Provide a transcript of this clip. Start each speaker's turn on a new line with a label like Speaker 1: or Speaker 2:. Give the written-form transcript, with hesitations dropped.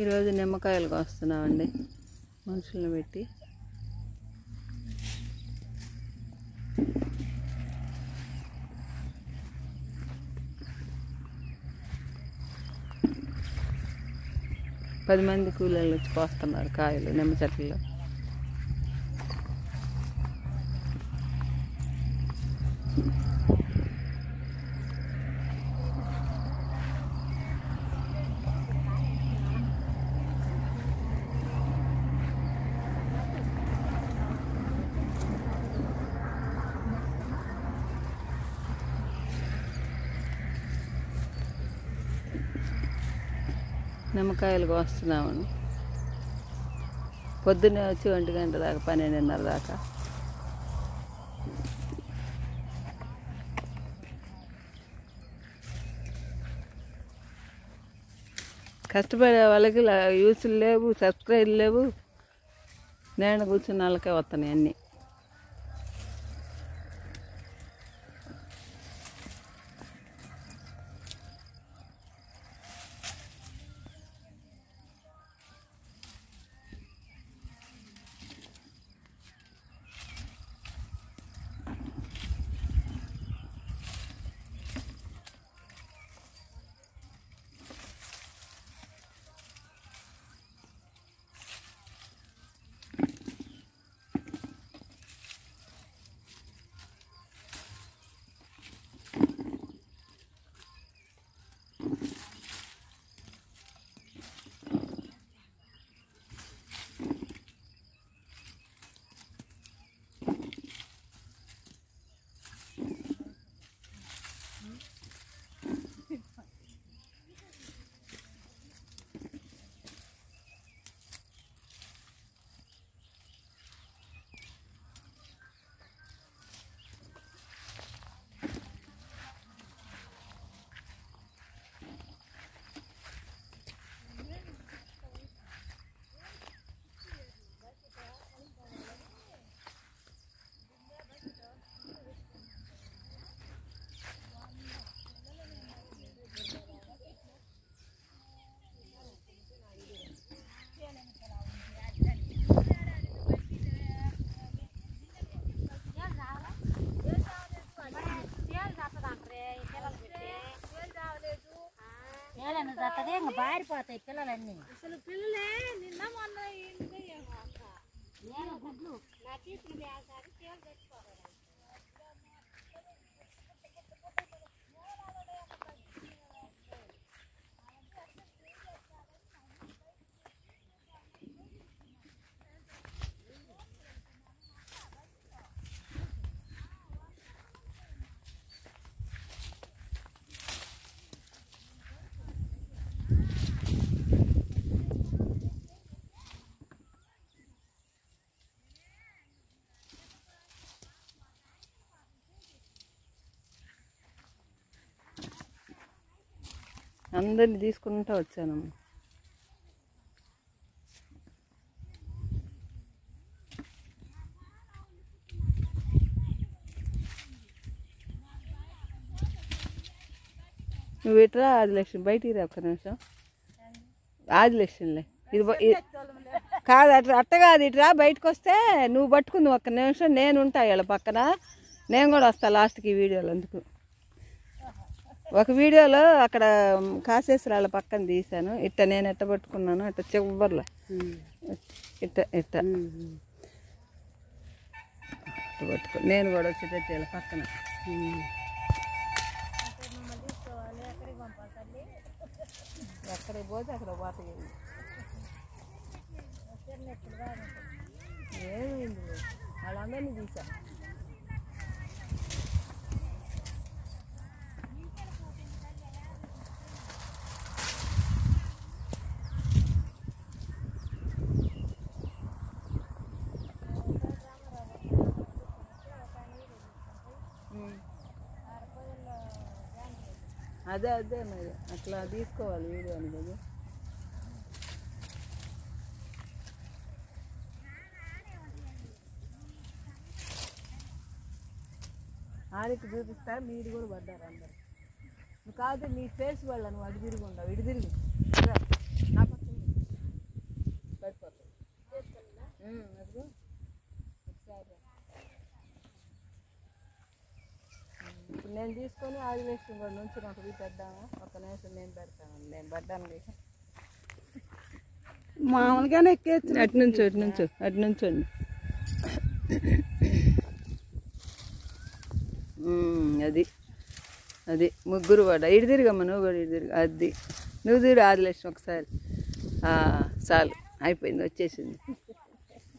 Speaker 1: ఈరోజు నిమ్మకాయలు కోస్తున్నామండి మనుషులను పెట్టి. పది మంది కూలీలు వచ్చి కోస్తున్నారు కాయలు నిమ్మ చెట్లలో. నిమ్మకాయలు కోస్తున్నామని పొద్దున్నే వచ్చి 1 గంట దాకా 12:30 దాకా. కష్టపడే వాళ్ళకి యూస్లు లేవు, సబ్స్క్రైబ్లు లేవు. నేను కూర్చున్న వాళ్ళకే వస్తున్నాయి అన్నీ.
Speaker 2: బారిపోతాయి పిల్లలన్నీ. అసలు పిల్లలే నిన్న మొన్న నేను గుడ్లు నాకు ఇచ్చిన వ్యాసాలు తేలు తెచ్చుకోవాలి.
Speaker 1: అందరిని తీసుకుంటూ వచ్చాను. నువ్వు ఇట్రా ఆదిలక్ష్మి, బయటికి రా ఒక్క నిమిషం. ఆదిలక్ష్మిలే ఇది కాదు, అట్ట కాదు, ఇట్రా బయటకు వస్తే నువ్వు పట్టుకుంది ఒక్క నిమిషం. నేను ఉంటా వీళ్ళ పక్కన, నేను కూడా వస్తా లాస్ట్కి ఈ వీడియోలో. అందుకు ఒక వీడియోలో అక్కడ కాసేశ్వరాల పక్కన తీశాను. ఇట్ట నేను ఎట్ట పట్టుకున్నాను, అట్ట చివర్లో ఇట్ట ఇట్ట పట్టుకో. నేను కూడా వచ్చేటట్టు వీళ్ళ పక్కన. ఎక్కడికి పోతే అక్కడ పోతాయి. ఏమైంది వాళ్ళందరినీ తీసా. అదే అదే మరి అట్లా తీసుకోవాలి వీడియో అని కదా. ఆడికి చూపిస్తా, మీరు కూడా పడ్డారు అందరు. నువ్వు కాదు నీ ఫేస్ వాళ్ళను అటు తిరిగి ఉండవు, ఇటు తిరిగి నా పక్కన నేను తీసుకొని ఆదిలక్ష్మి కూడా నుంచి నాకు పెడదామా? ఒక నిమిషం నేను పెడతాను. నేను పడ్డాను
Speaker 3: మామూలుగానే ఎక్కేచ్చు.
Speaker 1: అటు నుంచోండి. అది ముగ్గురు పడ్డా. ఇటు తిరిగమ్మా, నువ్వు కూడా ఇటు తిరిగి. అది నువ్వు తిరిగి ఆదిలక్ష్మి ఒకసారి చాలు, అయిపోయింది, వచ్చేసింది.